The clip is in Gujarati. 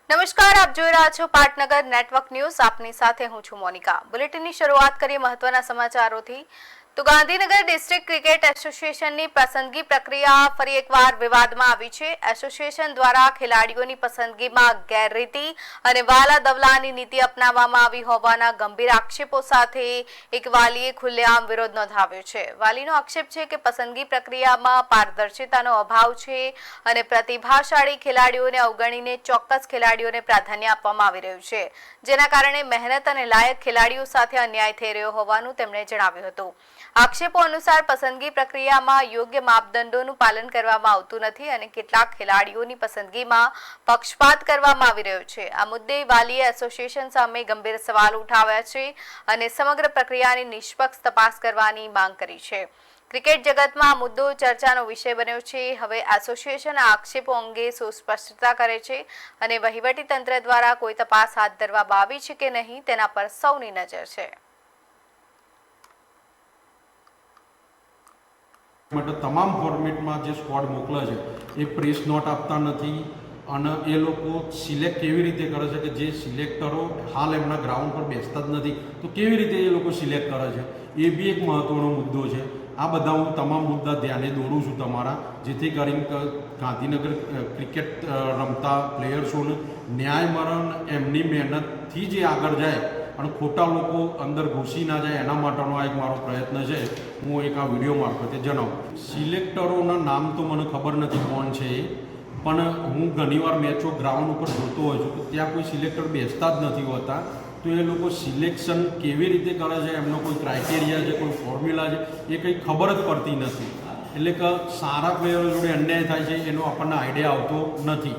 નમસ્કાર, આપ જોઈ રહ્યા છો પાટનગર નેટવર્ક ન્યૂઝ. આપની સાથે હું છું મોનિકા. બુલેટિનની શરૂઆત કરીએ મહત્વના સમાચારોથી. તો ગાંધીનગર ડિસ્ટ્રિક્ટ ક્રિકેટ એસોસિએશનની પસંદગી પ્રક્રિયા ફરી એકવાર વિવાદમાં આવી છે. એસોસિએશન દ્વારા ખેલાડીઓની પસંદગીમાં ગેરરીતિ અને વાલા દવલાની નીતિ અપનાવવામાં આવી હોવાના ગંભીર આક્ષેપો સાથે એક વાલીએ ખુલ્લેઆમ વિરોધ નોંધાવ્યો છે. વાલીનો આક્ષેપ છે કે પસંદગી પ્રક્રિયામાં પારદર્શિતાનો અભાવ છે અને પ્રતિભાશાળી ખેલાડીઓને અવગણીને ચોક્કસ ખેલાડીઓને પ્રાધાન્ય આપવામાં આવી રહ્યું છે, જેના કારણે મહેનત અને લાયક ખેલાડીઓ સાથે અન્યાય થઈ રહ્યો હોવાનું તેમણે જણાવ્યું હતું. આક્ષેપો અનુસાર પસંદગી પ્રક્રિયામાં યોગ્ય માપદંડોનું પાલન કરવામાં આવતું નથી અને કેટલાક ખેલાડીઓની પસંદગીમાં પક્ષપાત કરવામાં આવી રહ્યો છે. આ મુદ્દે વાલીએ એસોસિએશન સામે ગંભીર સવાલ ઉઠાવ્યા છે અને સમગ્ર પ્રક્રિયાની નિષ્પક્ષ તપાસ કરવાની માંગ કરી છે. ક્રિકેટ જગતમાં આ મુદ્દો ચર્ચાનો વિષય બન્યો છે. હવે એસોસિએશન આ આક્ષેપો અંગે સુસ્પષ્ટતા કરે છે અને વહીવટી તંત્ર દ્વારા કોઈ તપાસ હાથ ધરવામાં આવી છે કે નહીં તેના પર સૌની નજર છે. માટે તમામ ફોર્મેટમાં જે સ્ક્વોડ મોકલે છે એ પ્રેસ નોટ આપતા નથી અને એ લોકો સિલેક્ટ કેવી રીતે કરે છે કે જે સિલેક્ટરો હાલ એમના ગ્રાઉન્ડ પર બેસતા જ નથી તો કેવી રીતે એ લોકો સિલેક્ટ કરે છે એ બી એક મહત્ત્વનો મુદ્દો છે. આ બધા હું તમામ મુદ્દા ધ્યાને દોરું છું તમારા, જેથી કરીને ગાંધીનગર ક્રિકેટ રમતા પ્લેયર્સોને ન્યાય મરણ એમની મહેનતથી જે આગળ જાય અને ખોટા લોકો અંદર ઘૂસી ના જાય એના માટેનો આ એક મારો પ્રયત્ન છે. હું એક આ વિડીયો મારફતે જણાવું. સિલેક્ટરોના નામ તો મને ખબર નથી કોણ છે એ, પણ હું ઘણીવાર મેચો ગ્રાઉન્ડ ઉપર જોતો હોઉં છું તો ત્યાં કોઈ સિલેક્ટર બેસતા જ નથી હોતા. તો એ લોકો સિલેક્શન કેવી રીતે કરે છે, એમનો કોઈ ક્રાઇટેરિયા છે, કોઈ ફોર્મ્યુલા છે, એ કંઈ ખબર જ પડતી નથી. એટલે કે સારા પ્લેયરો જોડે અન્યાય થાય છે એનો આપણને આઈડિયા આવતો નથી.